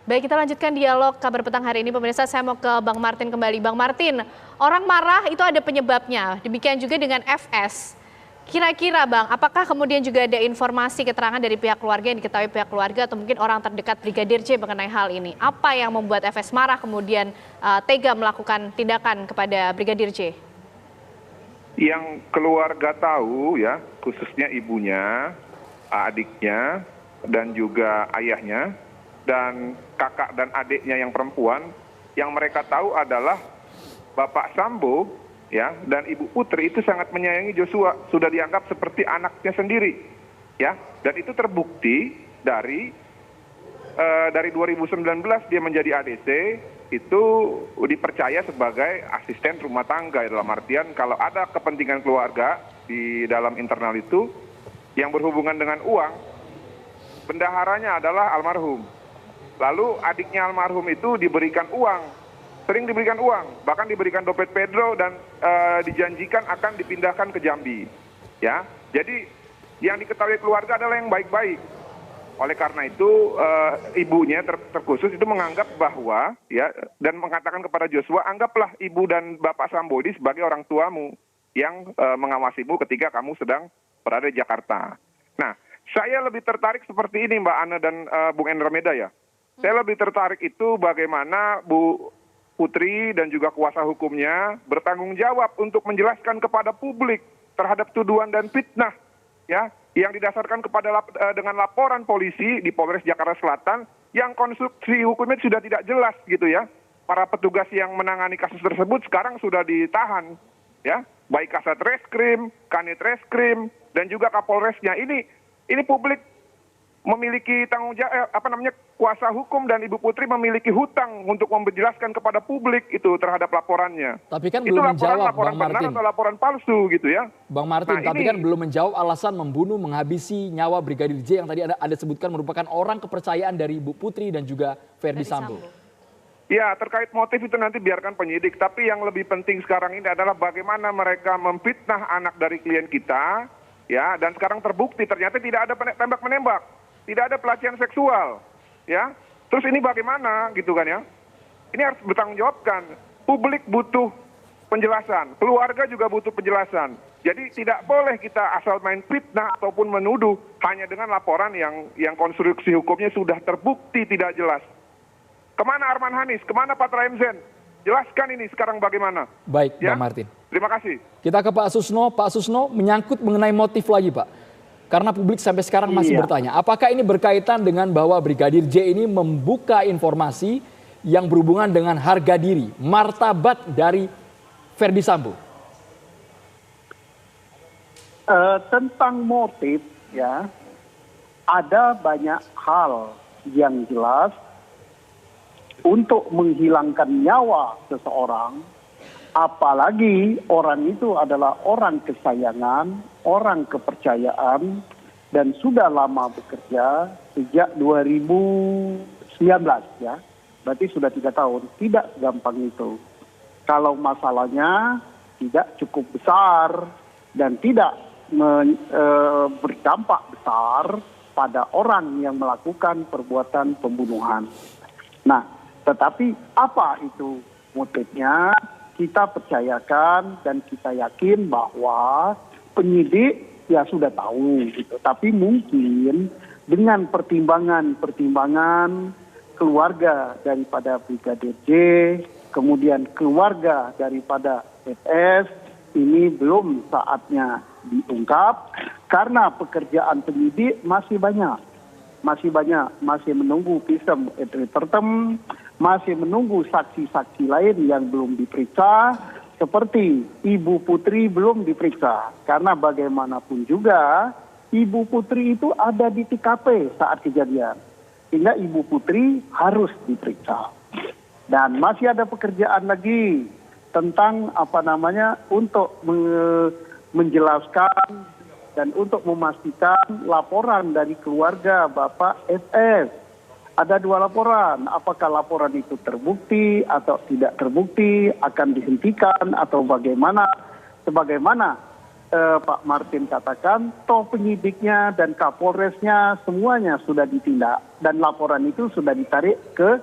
Baik, kita lanjutkan dialog kabar petang hari ini. Pemirsa, saya mau ke Bang Martin kembali. Bang Martin, orang marah itu ada penyebabnya. Demikian juga dengan FS. Kira-kira Bang, apakah kemudian juga ada informasi keterangan dari pihak keluarga yang diketahui pihak keluarga atau mungkin orang terdekat Brigadir J mengenai hal ini? Apa yang membuat FS marah kemudian tega melakukan tindakan kepada Brigadir J? Yang keluarga tahu ya, khususnya ibunya, adiknya, dan juga ayahnya, dan kakak dan adiknya yang perempuan, yang mereka tahu adalah Bapak Sambo ya dan Ibu Putri itu sangat menyayangi Joshua, sudah dianggap seperti anaknya sendiri ya, dan itu terbukti dari 2019 dia menjadi ADC itu dipercaya sebagai asisten rumah tangga, dalam artian kalau ada kepentingan keluarga di dalam internal itu yang berhubungan dengan uang, bendaharanya adalah almarhum. Lalu adiknya almarhum itu diberikan uang, sering diberikan uang, bahkan diberikan dompet Pedro dan dijanjikan akan dipindahkan ke Jambi. Ya, jadi yang diketahui keluarga adalah yang baik-baik. Oleh karena itu ibunya terkhusus itu menganggap bahwa ya dan mengatakan kepada Joshua, anggaplah ibu dan Bapak Sambodi sebagai orang tuamu yang mengawasimu ketika kamu sedang berada di Jakarta. Nah, saya lebih tertarik seperti ini Mbak Ana dan Bung Endra Meda ya. Saya lebih tertarik itu bagaimana Bu Putri dan juga kuasa hukumnya bertanggung jawab untuk menjelaskan kepada publik terhadap tuduhan dan fitnah ya yang didasarkan dengan laporan polisi di Polres Jakarta Selatan yang konstruksi hukumnya sudah tidak jelas gitu ya. Para petugas yang menangani kasus tersebut sekarang sudah ditahan ya, baik Kasat Reskrim, Kanit Reskrim dan juga Kapolresnya. Ini publik memiliki tanggung jawab kuasa hukum dan Ibu Putri memiliki hutang untuk menjelaskan kepada publik itu terhadap laporannya. Tapi kan itu belum menjawab laporan Bang Martin. Atau laporan palsu gitu ya. Bang Martin, tapi kan belum menjawab alasan membunuh, menghabisi nyawa Brigadir J yang tadi Anda sebutkan merupakan orang kepercayaan dari Ibu Putri dan juga Verdi Sambo. Ya, terkait motif itu nanti biarkan penyidik. Tapi yang lebih penting sekarang ini adalah bagaimana mereka memfitnah anak dari klien kita, ya. Dan sekarang terbukti ternyata tidak ada tembak-menembak, tidak ada pelecehan seksual, ya. Terus ini bagaimana, gitu kan ya? Ini harus bertanggung jawabkan. Publik butuh penjelasan, keluarga juga butuh penjelasan. Jadi tidak boleh kita asal main fitnah ataupun menuduh hanya dengan laporan yang konstruksi hukumnya sudah terbukti tidak jelas. Kemana Arman Hanis? Kemana Pak Raimzen? Jelaskan ini sekarang bagaimana. Baik, ya? Bang Martin. Terima kasih. Kita ke Pak Susno. Pak Susno, menyangkut mengenai motif lagi, Pak. Karena publik sampai sekarang masih bertanya, apakah ini berkaitan dengan bahwa Brigadir J ini membuka informasi yang berhubungan dengan harga diri, martabat dari Verdi Sambo? Tentang motif, ya, ada banyak hal yang jelas. Untuk menghilangkan nyawa seseorang, apalagi orang itu adalah orang kesayangan, orang kepercayaan, dan sudah lama bekerja sejak 2019 ya, berarti sudah 3 tahun, tidak gampang itu. Kalau masalahnya tidak cukup besar dan tidak berdampak besar pada orang yang melakukan perbuatan pembunuhan. Nah, tetapi apa itu motifnya? Kita percayakan dan kita yakin bahwa penyidik ya sudah tahu gitu. Tapi mungkin dengan pertimbangan keluarga daripada Brigadir J, kemudian keluarga daripada FS, ini belum saatnya diungkap karena pekerjaan penyidik masih banyak, masih menunggu visum et repertum, masih menunggu saksi-saksi lain yang belum diperiksa, seperti Ibu Putri belum diperiksa. Karena bagaimanapun juga Ibu Putri itu ada di TKP saat kejadian, sehingga Ibu Putri harus diperiksa. Dan masih ada pekerjaan lagi tentang untuk menjelaskan dan untuk memastikan laporan dari keluarga Bapak FS. Ada 2 laporan, apakah laporan itu terbukti atau tidak terbukti, akan dihentikan atau bagaimana. Sebagaimana Pak Martin katakan, toh penyidiknya dan Kapolresnya semuanya sudah ditindak dan laporan itu sudah ditarik ke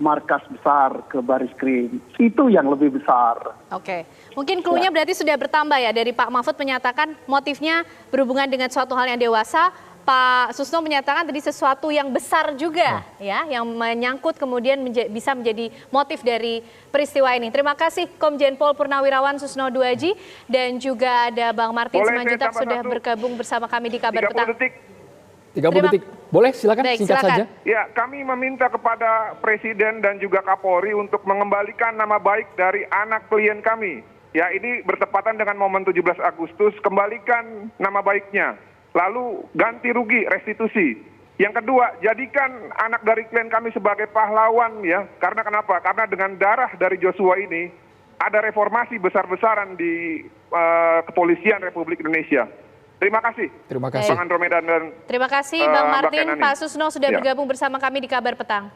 markas besar, ke Baris-Krim. Itu yang lebih besar. Oke, mungkin clue-nya berarti sudah bertambah ya, dari Pak Mahfud menyatakan motifnya berhubungan dengan suatu hal yang dewasa. Pak Susno menyatakan tadi sesuatu yang besar juga ya, yang menyangkut kemudian bisa menjadi motif dari peristiwa ini. Terima kasih Komjen Pol Purnawirawan Susno Duaji dan juga ada Bang Martin Simanjuntak sudah bergabung bersama kami di Kabar Petang. 30 detik. Boleh silakan. Baik, singkat silakan saja. Ya, kami meminta kepada Presiden dan juga Kapolri untuk mengembalikan nama baik dari anak klien kami. Ya, ini bertepatan dengan momen 17 Agustus, kembalikan nama baiknya. Lalu ganti rugi, restitusi. Yang kedua, jadikan anak dari klien kami sebagai pahlawan ya. Karena kenapa? Karena dengan darah dari Joshua ini ada reformasi besar-besaran di kepolisian Republik Indonesia. Terima kasih. Terima kasih. Bang Andromeda dan terima kasih Bang Martin, Kenani. Pak Susno sudah bergabung bersama kami di Kabar Petang.